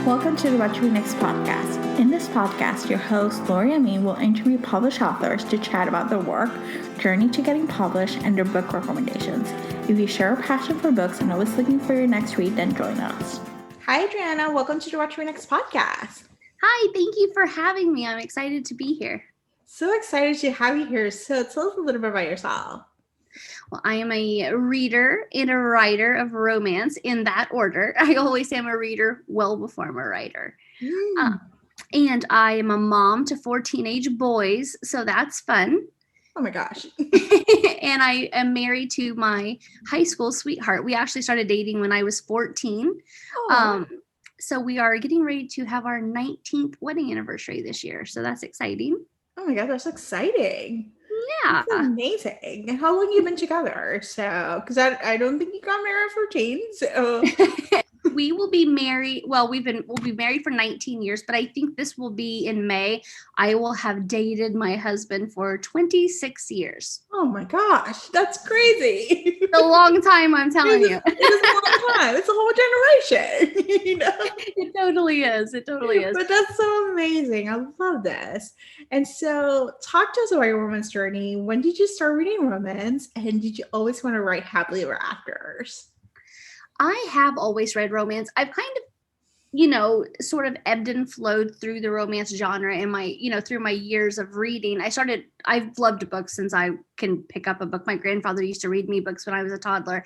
Welcome to the What to Read Next podcast. In this podcast, your host, Lori Amin, will interview published authors to chat about their work, journey to getting published, and their book recommendations. If you share a passion for books and always looking for your next read, then join us. Hi, Adriana. Welcome to the What to Read Next podcast. Hi, thank you for having me. I'm excited to be here. So excited to have you here. So tell us a little bit about yourself. Well, I am a reader and a writer of romance in that order. I always say I'm a reader well before I'm a writer. And I am a mom to 4 teenage boys, so that's fun. Oh my gosh. And I am married to my high school sweetheart. We actually started dating when I was 14. So we are getting ready to have our 19th wedding anniversary this year. So that's exciting. Oh my God, that's exciting. Yeah. That's amazing. How long have you been together? So, because I don't think you got married for 14. So we will be married. Well, we'll be married for 19 years, but I think this will be in May. I will have dated my husband for 26 years. Oh my gosh, that's crazy. It's a long time, I'm telling you. It is a long time. It's a whole generation. You know? It totally is. It totally is. But that's so amazing. I love this. And so talk to us about your romance journey. When did you start reading romance? And did you always want to write happily ever afters? I have always read romance. I've kind of, sort of ebbed and flowed through the romance genre in my, through my years of reading. I've loved books since I can pick up a book. My grandfather used to read me books when I was a toddler,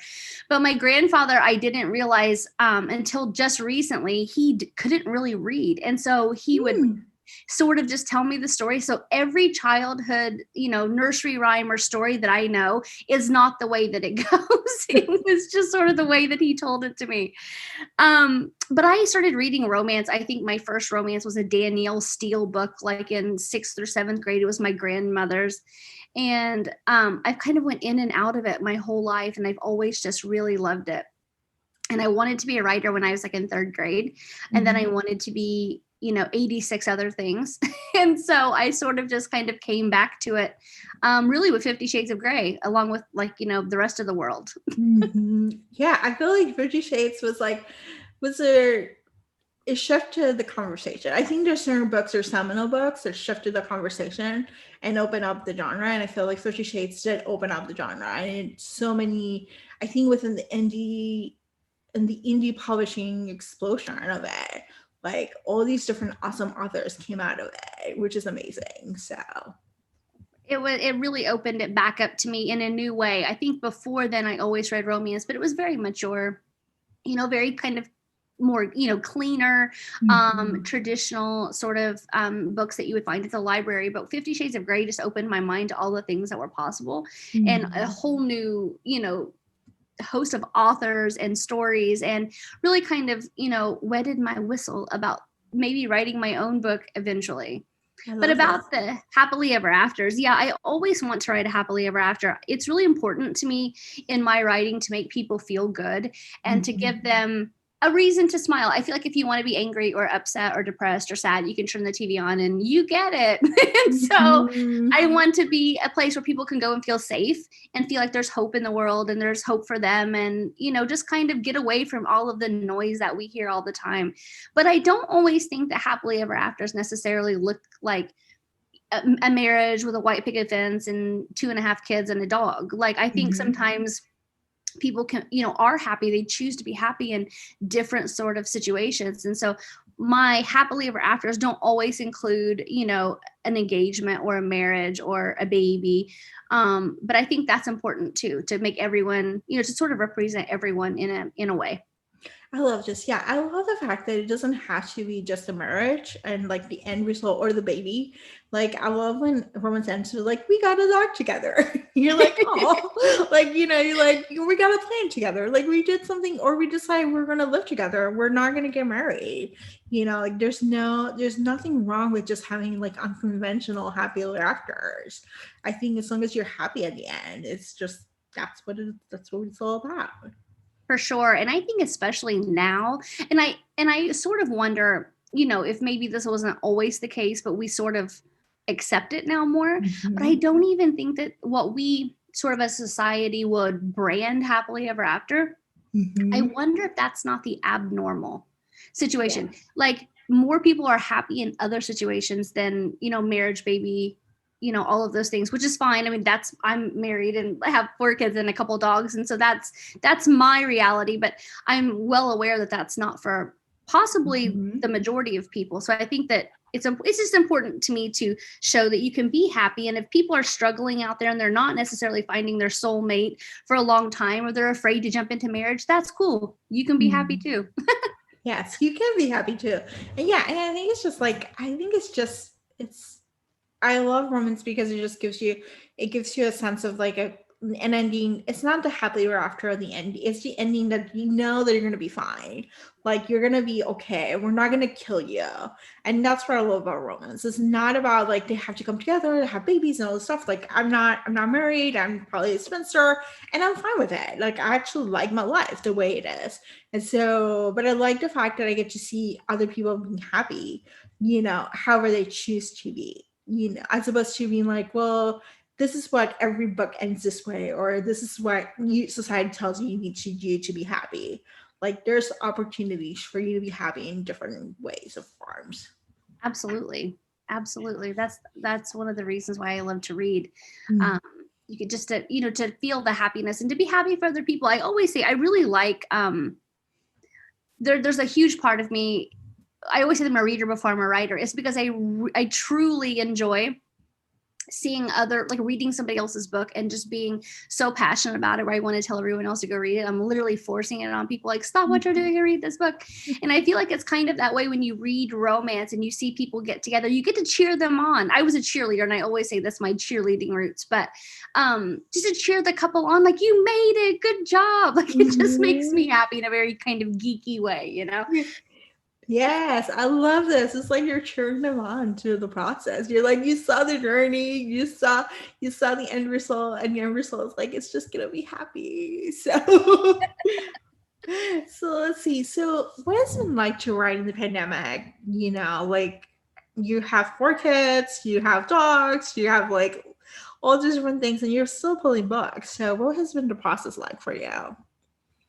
but my grandfather, I didn't realize until just recently, he couldn't really read. And so he would sort of just tell me the story. So every childhood, nursery rhyme or story that I know is not the way that it goes. It was just sort of the way that he told it to me. But I started reading romance. I think my first romance was a Danielle Steele book, like in 6th or 7th grade. It was my grandmother's. And I've kind of went in and out of it my whole life. And I've always just really loved it. And I wanted to be a writer when I was like in 3rd grade. And then I wanted to be 86 other things. And so I sort of just kind of came back to it really with 50 Shades of Grey, along with the rest of the world. Yeah, I feel like 50 Shades it shifted the conversation. I think there's certain books or seminal books that shifted the conversation and opened up the genre. And I feel like 50 Shades did open up the genre. And so many, I think within the indie publishing explosion of it, like all these different awesome authors came out of it, which is amazing. So it really opened it back up to me in a new way. I think before then I always read romance, but it was very mature, very kind of more, cleaner, traditional sort of books that you would find at the library. But 50 Shades of Grey just opened my mind to all the things that were possible and a whole new, host of authors and stories, and really kind of wetted my whistle about maybe writing my own book eventually. But about the happily ever afters, I always want to write a happily ever after. It's really important to me in my writing to make people feel good and to give them a reason to smile. I feel like if you want to be angry or upset or depressed or sad, you can turn the TV on and you get it. And so I want to be a place where people can go and feel safe and feel like there's hope in the world and there's hope for them, and, just kind of get away from all of the noise that we hear all the time. But I don't always think that happily ever afters necessarily look like a marriage with a white picket fence and 2.5 kids and a dog. Like, I think sometimes people can, are happy. They choose to be happy in different sort of situations. And so my happily ever afters don't always include, an engagement or a marriage or a baby. But I think that's important too, to make everyone, to sort of represent everyone in a way. I love this. Yeah, I love the fact that it doesn't have to be just a marriage and like the end result or the baby. Like, I love when romance ends with like, we got a dog together. You're like, oh, like, you're like, we got a plan together. Like, we did something, or we decided we're going to live together. We're not going to get married. Like there's nothing wrong with just having like unconventional happy ever afters. I think as long as you're happy at the end, it's just, that's what it's all about. For sure. And I think especially now, and I sort of wonder, if maybe this wasn't always the case, but we sort of accept it now more. But I don't even think that what we sort of as society would brand happily ever after, I wonder if that's not the abnormal. situation. Like more people are happy in other situations than, marriage, baby, all of those things, which is fine. I mean, I'm married and I have 4 kids and a couple dogs. And so that's my reality, but I'm well aware that that's not for possibly the majority of people. So I think that it's just important to me to show that you can be happy. And if people are struggling out there and they're not necessarily finding their soulmate for a long time, or they're afraid to jump into marriage, that's cool. You can be happy too. Yes, you can be happy too. And yeah, and I think it's just like, I love romance because it gives you a sense of like an ending. It's not the happily ever after at the end. It's the ending that you know that you're gonna be fine. Like you're gonna be okay. We're not gonna kill you. And that's what I love about romance. It's not about like they have to come together, to have babies and all this stuff. Like I'm not married. I'm probably a spinster, and I'm fine with it. Like I actually like my life the way it is. And so, but I like the fact that I get to see other people being happy, however they choose to be, as opposed to being like, well, this is what every book ends this way, or this is what society tells you need to do to be happy. Like there's opportunities for you to be happy in different ways of forms. Absolutely. That's one of the reasons why I love to read. You could just to feel the happiness and to be happy for other people. I always say I really like there's a huge part of me. I always say I'm a reader before I'm a writer. It's because I truly enjoy seeing reading somebody else's book and just being so passionate about it, where I want to tell everyone else to go read it. I'm literally forcing it on people, like, stop what you're doing and read this book. And I feel like it's kind of that way when you read romance and you see people get together, you get to cheer them on. I was a cheerleader, and I always say that's my cheerleading roots, but just to cheer the couple on, like, you made it, good job. Like it just makes me happy in a very kind of geeky way, Yes, I love this. It's like you're cheering them on to the process. You're like, you saw the journey, you saw the end result, and the end result is like, it's just gonna be happy. So so let's see. So what has it been like to write in the pandemic? Like you have 4 kids, you have dogs, you have like all these different things, and you're still pulling books. So what has been the process like for you?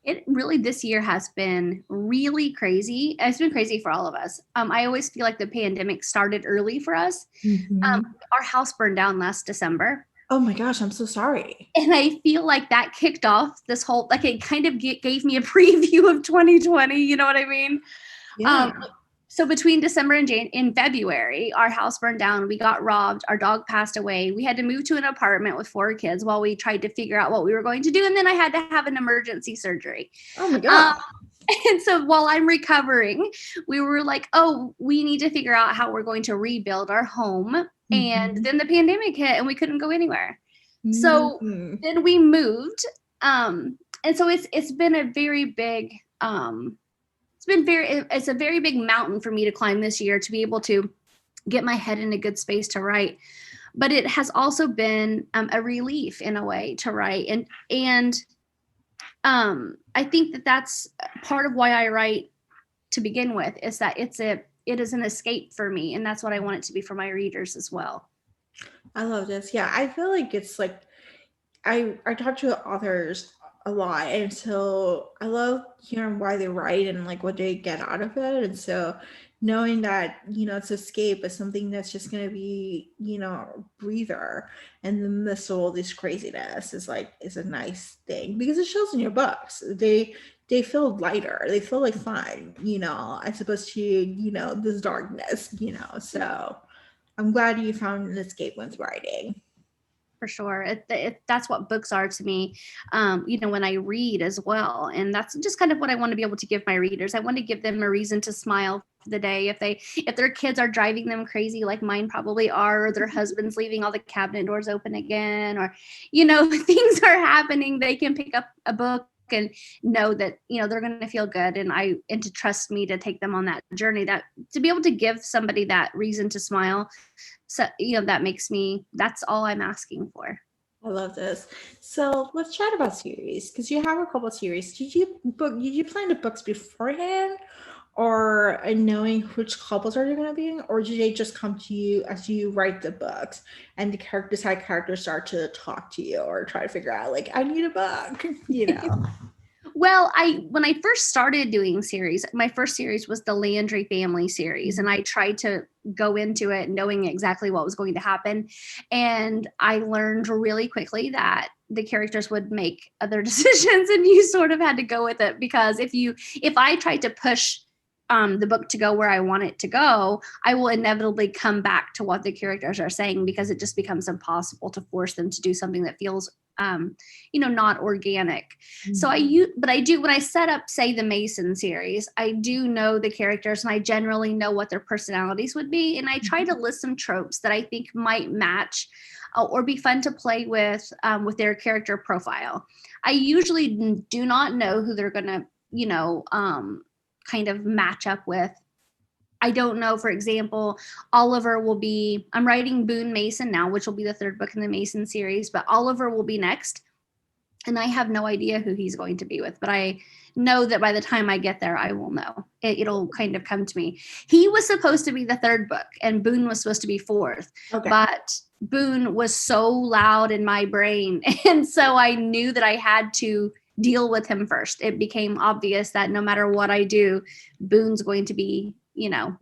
It really, this year has been really crazy. It's been crazy for all of us. I always feel like the pandemic started early for us. Our house burned down last December. Oh my gosh, I'm so sorry. And I feel like that kicked off this whole, like it kind of gave me a preview of 2020. You know what I mean? Yeah. So between December and in February, our house burned down. We got robbed. Our dog passed away. We had to move to an apartment with 4 kids while we tried to figure out what we were going to do. And then I had to have an emergency surgery. Oh my God. And so while I'm recovering, we were like, oh, we need to figure out how we're going to rebuild our home. And then the pandemic hit and we couldn't go anywhere. So then we moved. And so it's been a very big, it's a very big mountain for me to climb this year, to be able to get my head in a good space to write. But it has also been a relief in a way to write. And I think that that's part of why I write to begin with, is that it is an escape for me. And that's what I want it to be for my readers as well. I love this. Yeah, I feel like it's like, I talk to authors a lot, and so I love hearing why they write and like what they get out of it. And so knowing that it's escape is something that's just going to be a breather in the midst of all this craziness is a nice thing, because it shows in your books. They feel lighter, they feel like fun, as opposed to this darkness. So I'm glad you found an escape with writing. For sure. That's what books are to me, when I read as well. And that's just kind of what I want to be able to give my readers. I want to give them a reason to smile for the day. If their kids are driving them crazy, like mine probably are, or their husband's leaving all the cabinet doors open again, or, things are happening, they can pick up a book and know that, they're going to feel good. And to trust me to take them on that journey, that to be able to give somebody that reason to smile. So, that's all I'm asking for. I love this. So let's chat about series, because you have a couple of series. Did you plan the books beforehand, or knowing which couples are you going to be in, or did they just come to you as you write the books and the side characters start to talk to you or try to figure out, like, I need a book, Well, when I first started doing series, my first series was the Landry family series, and I tried to go into it knowing exactly what was going to happen. And I learned really quickly that the characters would make other decisions, and you sort of had to go with it, because if I tried to push the book to go where I want it to go, I will inevitably come back to what the characters are saying, because it just becomes impossible to force them to do something that feels not organic. So when I set up, say, the Mason series, I do know the characters and I generally know what their personalities would be. And I try to list some tropes that I think might match or be fun to play with their character profile. I usually do not know who they're going to, kind of match up with. I don't know, for example, I'm writing Boone Mason now, which will be the third book in the Mason series, but Oliver will be next. And I have no idea who he's going to be with, but I know that by the time I get there, I will know. It'll kind of come to me. He was supposed to be the third book and Boone was supposed to be fourth, but Boone was so loud in my brain. And so I knew that I had to deal with him first. It became obvious that no matter what I do, Boone's going to be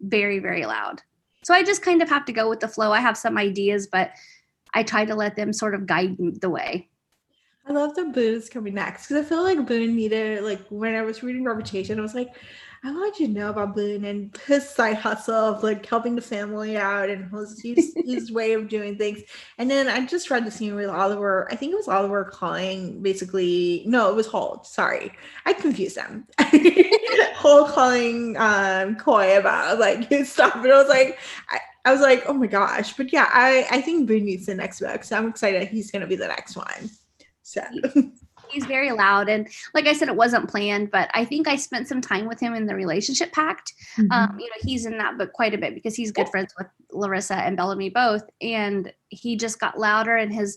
very, very loud. So I just kind of have to go with the flow. I have some ideas, but I try to let them sort of guide the way. I love that Boone's coming next, because I feel like Boone needed, like, when I was reading Reputation, I was like, I want you to know about Boone and his side hustle of, like, helping the family out and his way of doing things. And then I just read the scene with Oliver. I think it was Oliver calling, basically, no, it was Holt. Sorry, I confused them. Holt calling Coy about, like, his stuff, and I was like, oh my gosh. But yeah, I think Boone needs the next book, so I'm excited he's going to be the next one. So. He's very loud. And like I said, it wasn't planned, but I think I spent some time with him in the Relationship Pact. He's in that book quite a bit because he's good friends with Larissa and Bellamy both. And he just got louder and his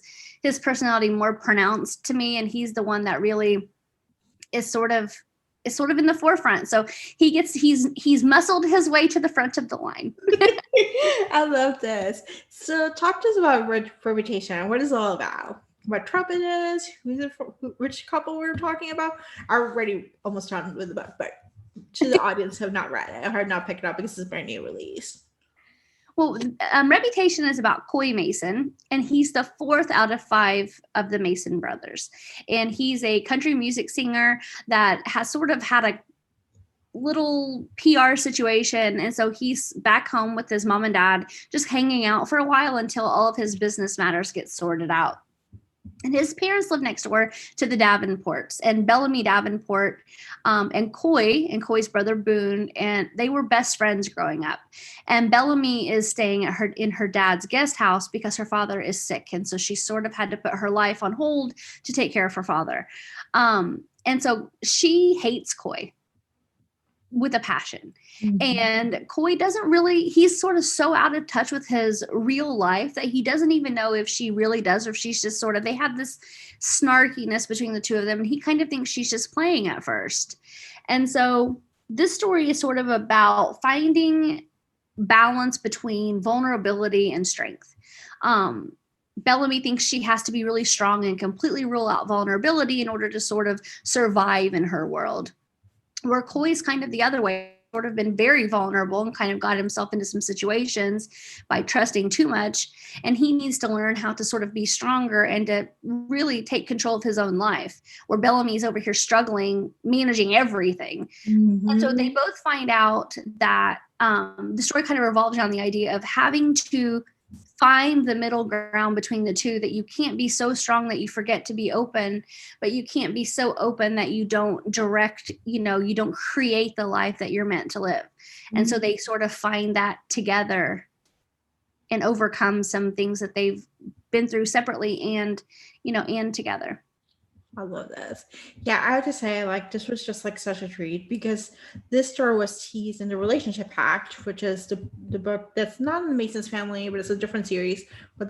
personality more pronounced to me. And he's the one that really is sort of in the forefront. So he's muscled his way to the front of the line. I love this. So talk to us about Reputation. What is it all about? What trope it is, which couple we're talking about. I'm already almost done with the book, but to the audience who have not read it or have not picked it up because it's a brand new release. Well, Reputation is about Coy Mason, and he's the fourth out of 5 of the Mason brothers. And he's a country music singer that has sort of had a little PR situation. And so he's back home with his mom and dad, just hanging out for a while until all of his business matters get sorted out. And his parents live next door to the Davenports, and Bellamy Davenport and Coy's brother Boone, and they were best friends growing up. And Bellamy is staying in her dad's guest house because her father is sick. And so she sort of had to put her life on hold to take care of her father. And so she hates Coy with a passion. And Coy he's sort of so out of touch with his real life that he doesn't even know if she really does, or if she's just they have this snarkiness between the two of them. And he kind of thinks she's just playing at first. And so this story is sort of about finding balance between vulnerability and strength. Bellamy thinks she has to be really strong and completely rule out vulnerability in order to sort of survive in her world. Where Coy's kind of the other way, sort of been very vulnerable and kind of got himself into some situations by trusting too much. And he needs to learn how to sort of be stronger and to really take control of his own life, where Bellamy's over here struggling, managing everything. And so they both find out that the story kind of revolves around the idea of having to find the middle ground between the two, that you can't be so strong that you forget to be open, but you can't be so open that you don't direct, you don't create the life that you're meant to live. And so they sort of find that together and overcome some things that they've been through separately and together. I love this. Yeah, I have to say, this was just such a treat, because this story was teased in the Relationship Pact, which is the book that's not in the Masons family, but it's a different series. But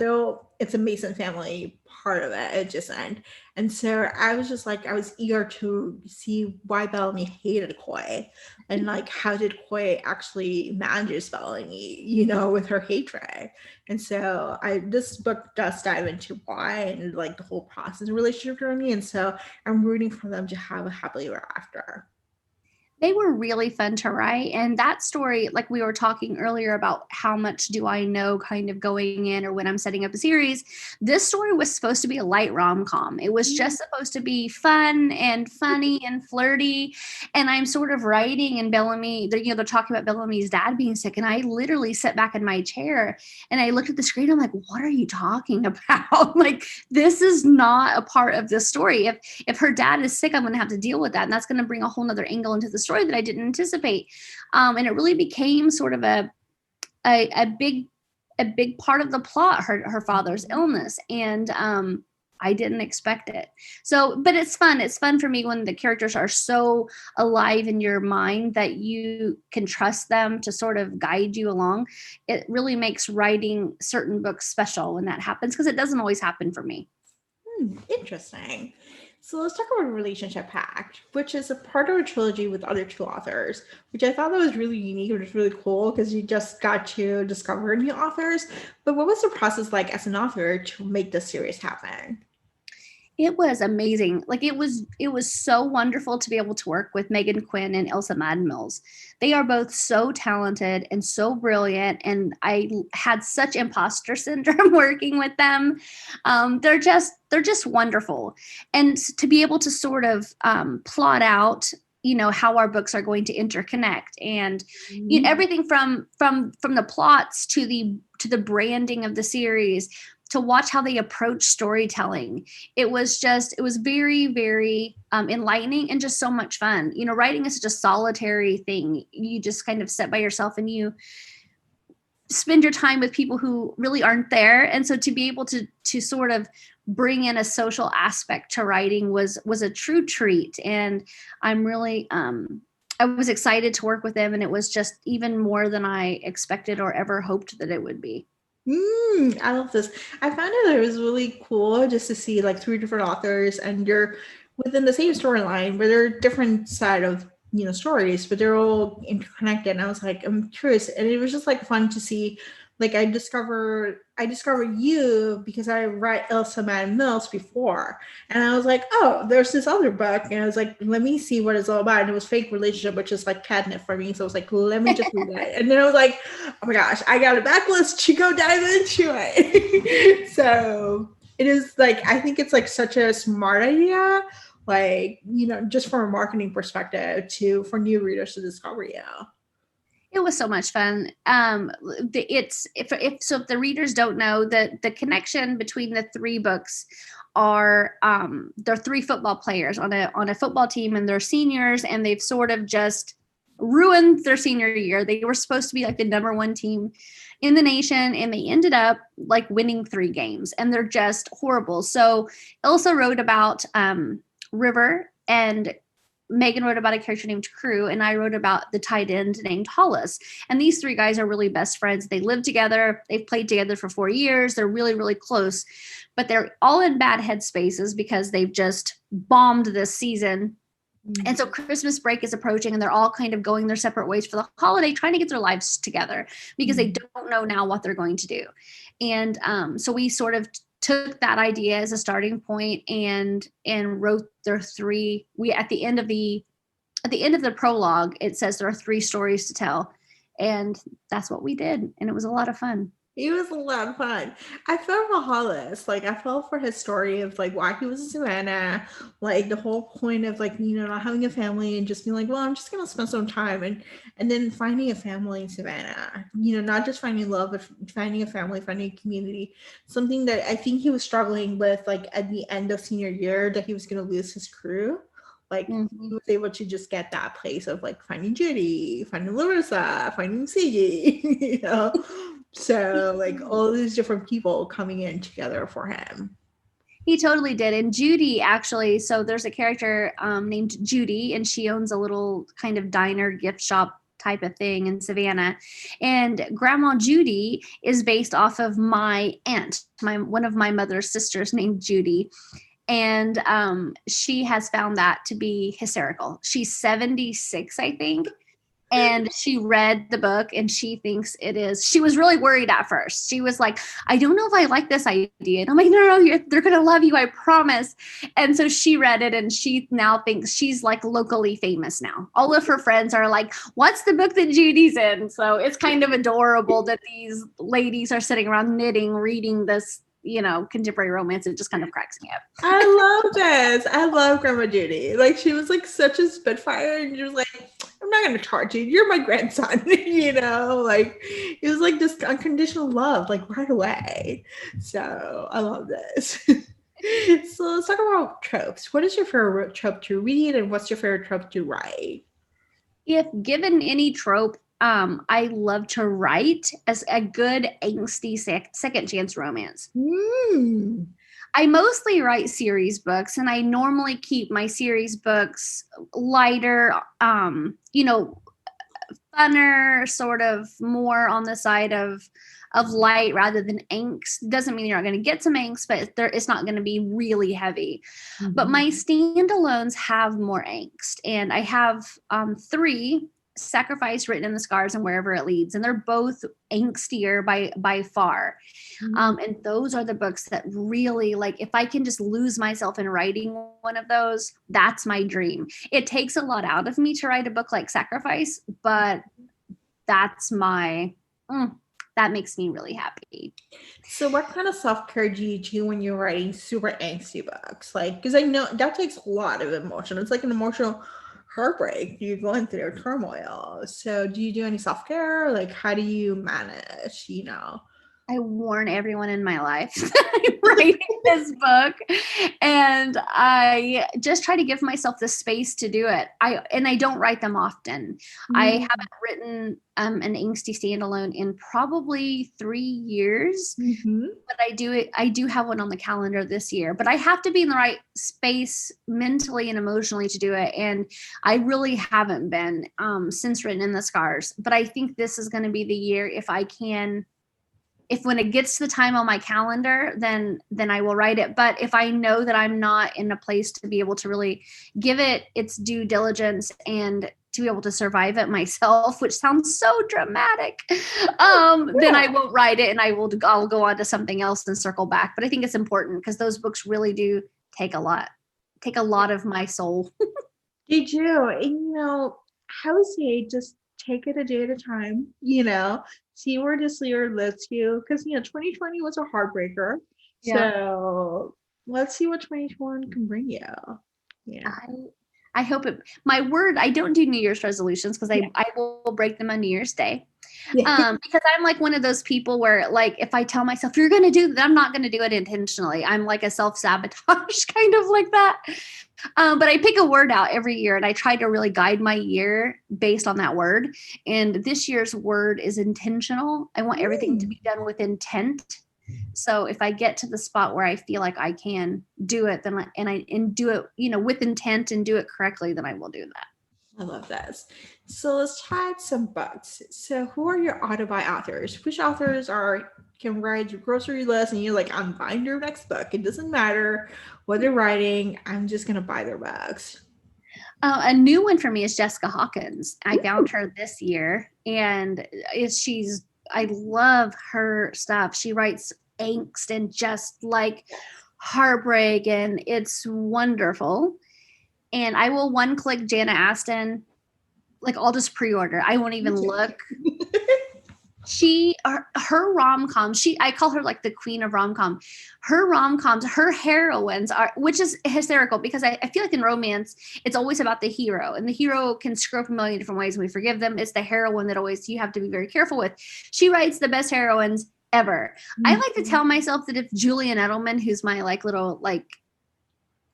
it's a Mason family part of it. It just end. And so I was just like, I was eager to see why Bellamy hated Coy and like how did Coy actually manage Bellamy, you know, with her hatred. And so this book does dive into why and like the whole process of relationship journey. And so I'm rooting for them to have a happily ever after. They were really fun to write. And that story, like we were talking earlier about how much do I know kind of going in or when I'm setting up a series, this story was supposed to be a light rom-com. It was just supposed to be fun and funny and flirty. And I'm sort of writing and Bellamy, they're talking about Bellamy's dad being sick. And I literally sat back in my chair and I looked at the screen. I'm like, what are you talking about? Like, this is not a part of this story. If her dad is sick, I'm going to have to deal with that. And that's going to bring a whole nother angle into the story that I didn't anticipate. And it really became sort of a big part of the plot, her father's illness. And I didn't expect it. So, but it's fun. It's fun for me when the characters are so alive in your mind that you can trust them to sort of guide you along. It really makes writing certain books special when that happens, because it doesn't always happen for me. Interesting. So let's talk about Relationship Pact, which is a part of a trilogy with other two authors, which I thought that was really unique, which was really cool because you just got to discover new authors. But what was the process like as an author to make this series happen? It was amazing. Like it was so wonderful to be able to work with Megan Quinn and Elsa Madden Mills. They are both so talented and so brilliant. And I had such imposter syndrome working with them. They're just wonderful. And to be able to sort of plot out, how our books are going to interconnect and everything from the plots to the branding of the series, to watch how they approach storytelling. It was very, very enlightening and just so much fun. Writing is such a solitary thing. You just kind of sit by yourself and you spend your time with people who really aren't there. And so to be able to sort of bring in a social aspect to writing was a true treat. And I'm really, I was excited to work with them, and it was just even more than I expected or ever hoped that it would be. I love this. I found it was really cool just to see like three different authors and you're within the same storyline, but they're different side of stories, but they're all interconnected. And I was like, I'm curious, and it was just like fun to see. Like I discovered you because I read Elsa Madden Mills before, and I was like, oh, there's this other book, and I was like, let me see what it's all about. And it was Fake Relationship, which is like catnip for me. So I was like, let me just read that. And then I was like, oh my gosh, I got a backlist to go dive into it. So it is like, I think it's like such a smart idea, like just from a marketing perspective for new readers to discover you. It was so much fun. If the readers don't know, that the connection between the three books are they're three football players on a football team, and they're seniors, and they've sort of just ruined their senior year. They were supposed to be like the number one team in the nation, and they ended up like winning 3 games, and they're just horrible. So Elsa wrote about River, and Megan wrote about a character named Crew, and I wrote about the tight end named Hollis. And these 3 guys are really best friends. They live together. They've played together for 4 years. They're really, really close, but they're all in bad headspaces because they've just bombed this season. And so Christmas break is approaching, and they're all kind of going their separate ways for the holiday, trying to get their lives together because they don't know now what they're going to do. And so we sort of took that idea as a starting point and wrote their 3. At the end of the prologue, it says there are 3 stories to tell, and that's what we did, and it was a lot of fun. It was a lot of fun. I felt for Hollis. Like, I felt for his story of, like, why he was in Savannah. Like, the whole point of, like, not having a family and just being like, well, I'm just going to spend some time. And then finding a family in Savannah. Not just finding love, but finding a family, finding a community. Something that I think he was struggling with, like, at the end of senior year, that he was going to lose his crew. Like, he was able to just get that place of, like, finding Judy, finding Larissa, finding Siggy, So, like, all these different people coming in together for him. He totally did. And Judy, actually, so there's a character named Judy, and she owns a little kind of diner gift shop type of thing in Savannah. And Grandma Judy is based off of my aunt, one of my mother's sisters named Judy. And she has found that to be hysterical. She's 76, I think. And she read the book and she thinks it is. She was really worried at first. She was like, I don't know if I like this idea. And I'm like, no, they're going to love you. I promise. And so she read it and she now thinks she's like locally famous now. All of her friends are like, what's the book that Judy's in? So it's kind of adorable that these ladies are sitting around knitting, reading this, contemporary romance. It just kind of cracks me up. I love this. I love Grandma Judy. Like, she was like such a spitfire, and she was like, I'm not going to charge you. You're my grandson. Like, it was like this unconditional love, like right away. So I love this. So let's talk about tropes. What is your favorite trope to read, and what's your favorite trope to write? If given any trope, I love to write as a good angsty second chance romance. I mostly write series books, and I normally keep my series books lighter, funner, sort of more on the side of light rather than angst. Doesn't mean you're not going to get some angst, but it's not going to be really heavy. Mm-hmm. But my standalones have more angst, and I have 3. Sacrifice, Written in the Scars, and Wherever It Leads, and they're both angstier by far. Mm-hmm. And those are the books that really, like, if I can just lose myself in writing one of those, that's my dream. It takes a lot out of me to write a book like Sacrifice, but that's that makes me really happy. So what kind of self-care do you do when you're writing super angsty books? Like, because I know that takes a lot of emotion. It's like an emotional heartbreak. You're going through turmoil. So do you do any self-care? Like, how do you manage, I warn everyone in my life that I'm writing this book, and I just try to give myself the space to do it. I don't write them often. Mm-hmm. I haven't written an angsty standalone in probably 3 years, mm-hmm. but I do have one on the calendar this year, but I have to be in the right space mentally and emotionally to do it. And I really haven't been since Written in the Scars, but I think this is going to be the year if when it gets to the time on my calendar, then I will write it. But if I know that I'm not in a place to be able to really give it its due diligence and to be able to survive it myself, which sounds so dramatic, then I won't write it, and I'll go on to something else and circle back. But I think it's important because those books really do take a lot of my soul. They do. And, I would say just take it a day at a time, see where this year leads you. Because, 2020 was a heartbreaker. Yeah. So let's see what 2021 can bring you. Yeah. I hope I don't do New Year's resolutions because I will break them on New Year's Day. Yeah. Because I'm like one of those people where, like, if I tell myself you're going to do that, I'm not going to do it intentionally. I'm like a self-sabotage kind of like that. But I pick a word out every year, and I try to really guide my year based on that word. And this year's word is intentional. I want everything to be done with intent. So if I get to the spot where I feel like I can do it, then do it, with intent and do it correctly, then I will do that. I love this. So let's try some books. So who are your auto-buy authors? Which authors can write your grocery list and you're like, I'm buying their next book. It doesn't matter what they're writing. I'm just going to buy their books. A new one for me is Jessica Hawkins. I found her this year, and I love her stuff. She writes angst and just like heartbreak, and it's wonderful. And I will one-click Jana Aston. Like, I'll just pre-order. I won't even look. Her rom-coms, I call her like the queen of rom-com. Her rom-coms, her heroines which is hysterical because I feel like in romance, it's always about the hero, and the hero can screw up a million different ways and we forgive them. It's the heroine that you have to be very careful with. She writes the best heroines ever. Mm-hmm. I like to tell myself that if Julian Edelman, who's my little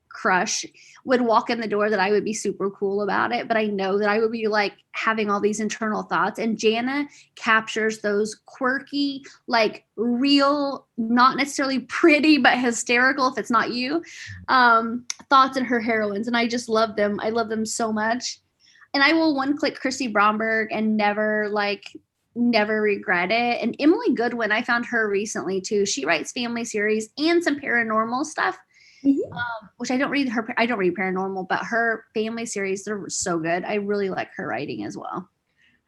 crush, would walk in the door, that I would be super cool about it, but I know that I would be like having all these internal thoughts, and Jana captures those quirky, like real, not necessarily pretty but hysterical if it's not you, thoughts in her heroines, and I just love them. I love them so much. And I will one click Christy Bromberg and never regret it. And Emily Goodwin, I found her recently too. She writes family series and some paranormal stuff, which I don't read paranormal, but her family series, they're so good. I really like her writing as well.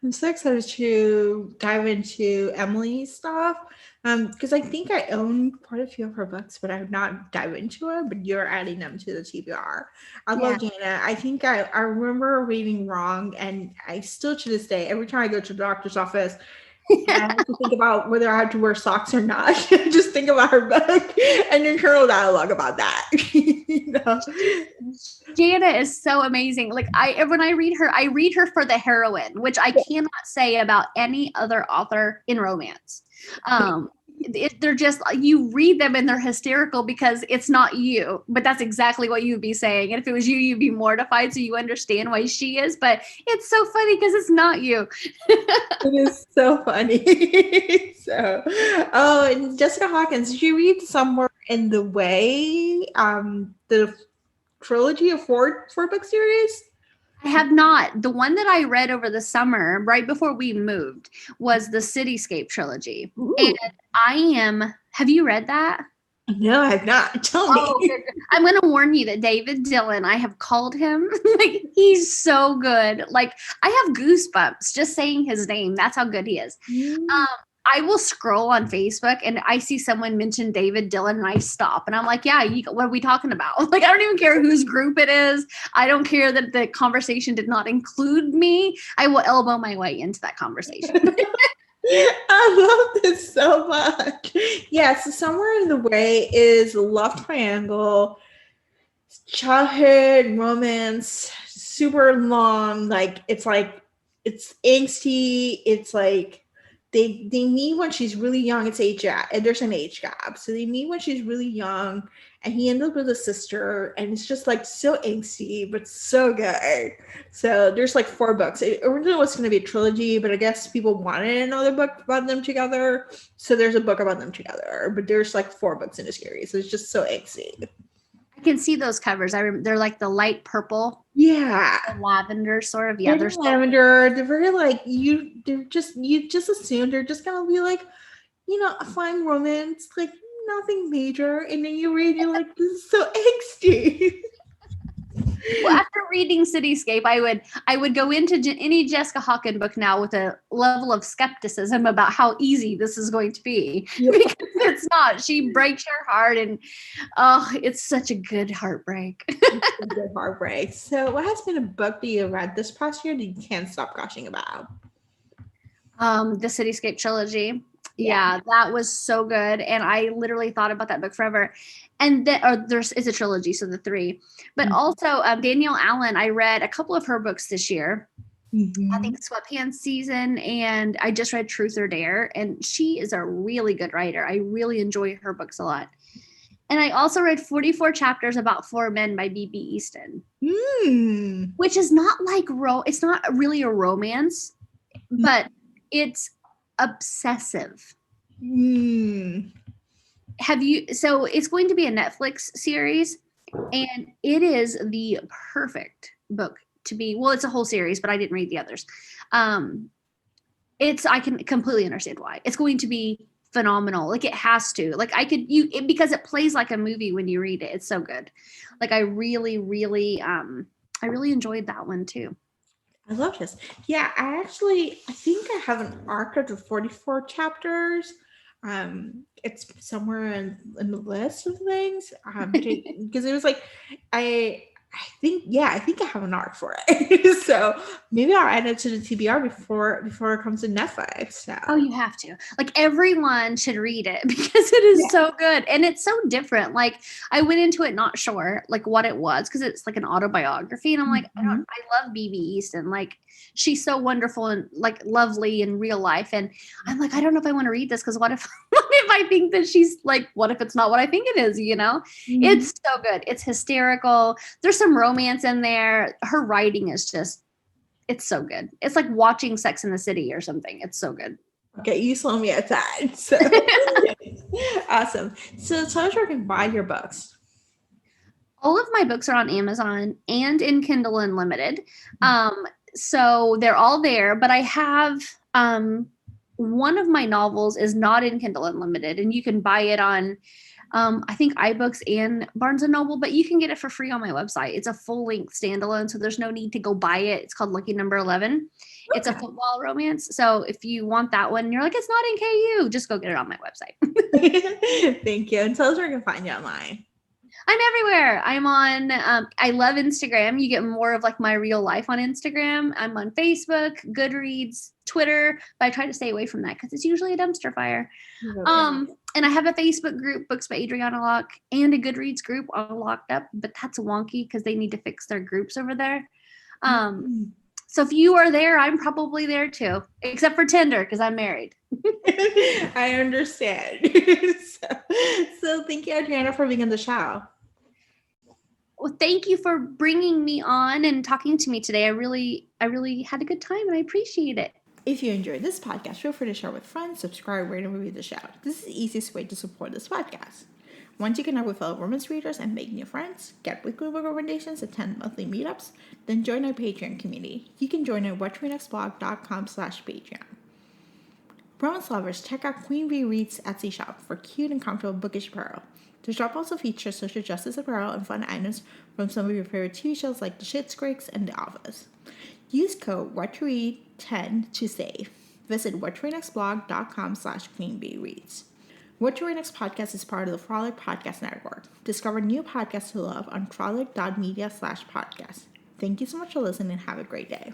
I'm so excited to dive into Emily's stuff because I think I own quite a few of her books, but I have not dived into it. But you're adding them to the TBR. I love Jana. I think I remember reading wrong, and I still to this day, every time I go to the doctor's office, I have to think about whether I have to wear socks or not. Just think about her book and internal dialogue about that. Jana is so amazing. Like when I read her for the heroine, which I cannot say about any other author in romance. They're just, you read them and they're hysterical because it's not you, but that's exactly what you'd be saying. And if it was you, you'd be mortified. So you understand why she is, but it's so funny because it's not you. It is so funny. And Jessica Hawkins, did you read Somewhere in the Way, the trilogy of four book series? I have not. The one that I read over the summer, right before we moved, was the Cityscape trilogy. Ooh. And have you read that? No, I have not. Tell me. I'm going to warn you that David Dillon, I have called him, like, he's so good. Like, I have goosebumps just saying his name. That's how good he is. I will scroll on Facebook and I see someone mention David Dillon and I stop and I'm like, yeah, what are we talking about? Like, I don't even care whose group it is. I don't care that the conversation did not include me. I will elbow my way into that conversation. I love this so much. Yeah, so Somewhere in the Way is a love triangle, childhood romance, super long. It's angsty. It's like, they meet when she's really young. It's age gap, and there's an age gap. So they meet when she's really young, and he ends up with a sister, and it's just like so angsty, but so good. So there's like 4 books. It originally was going to be a trilogy, but I guess people wanted another book about them together. So there's a book about them together, but there's like 4 books in the series. So it's just so angsty. I can see those covers. They're like the light purple. Yeah. The lavender sort of. Yeah. They're lavender. They're very like, you just assume they're just going to be like, a fine romance, like nothing major. And then you read, you're like, this is so angsty. Well, after reading Cityscape, I would go into any Jessica Hawkins book now with a level of skepticism about how easy this is going to be. Because it's not. She breaks your heart, and it's such a good heartbreak. It's a good heartbreak. So what has been a book that you read this past year that you can't stop gushing about? The Cityscape trilogy. Yeah, that was so good. And I literally thought about that book forever. And it's a trilogy, so the 3. But also Danielle Allen, I read a couple of her books this year. I think Sweatpants Season, and I just read Truth or Dare. And she is a really good writer. I really enjoy her books a lot. And I also read 44 Chapters About 4 Men by B.B. Easton, which is not like it's not really a romance, but it's obsessive. So it's going to be a Netflix series, and it is the perfect book to be, well, it's a whole series, but I didn't read the others. I can completely understand why. It's going to be phenomenal. Like, it has to, like, because it plays like a movie when you read it. It's so good. Like, I really enjoyed that one too. I love this. Yeah, I think I have an arc of the 44 chapters. It's somewhere in the list of things. Because it was like, I think I have an arc for it. So maybe I'll add it to the TBR before it comes to Netflix. So. Oh, you have to. Like, everyone should read it because it is so good. And it's so different. Like, I went into it not sure like what it was, because it's like an autobiography. And I'm like, I love B.B. Easton. Like, she's so wonderful and like lovely in real life. And I'm like, I don't know if I want to read this, because what if I think that she's like, what if it's not what I think it is, It's so good. It's hysterical. There's some romance in there. Her writing is just, it's so good. It's like watching Sex in the City or something. It's so good. Okay, you slow me at that. So awesome. So tell us where you can buy your books. All of my books are on Amazon and in Kindle Unlimited. So they're all there, but I have one of my novels is not in Kindle Unlimited, and you can buy it on I think iBooks and Barnes & Noble, but you can get it for free on my website. It's a full-length standalone, so there's no need to go buy it. It's called Lucky Number 11. Okay. It's a football romance. So if you want that one, you're like, it's not in KU, just go get it on my website. Thank you. And tell us where we can find you online. I'm everywhere. I'm on, I love Instagram. You get more of like my real life on Instagram. I'm on Facebook, Goodreads, Twitter, but I try to stay away from that because it's usually a dumpster fire. And I have a Facebook group, Books by Adriana Locke, and a Goodreads group on Locked Up, but that's wonky because they need to fix their groups over there. So if you are there, I'm probably there too, except for Tinder because I'm married. I understand. So thank you, Adriana, for being on the show. Well, thank you for bringing me on and talking to me today. I really had a good time and I appreciate it. If you enjoyed this podcast, feel free to share with friends, subscribe, rate, and review the show. This is the easiest way to support this podcast. Once you connect with fellow romance readers and make new friends, get weekly book recommendations, attend monthly meetups, then join our Patreon community. You can join at whattoreadnextblog.com/Patreon. Romance lovers, check out Queen Bee Reads Etsy shop for cute and comfortable bookish apparel. The shop also features social justice apparel and fun items from some of your favorite TV shows like The Schitt's Creek and The Office. Use code WhatToRead10 to save. Visit whattoreadnextblog.com/QueenBeeReads. What to Read Next podcast is part of the Frolic Podcast Network. Discover new podcasts to love on frolic.media/podcast. Thank you so much for listening and have a great day.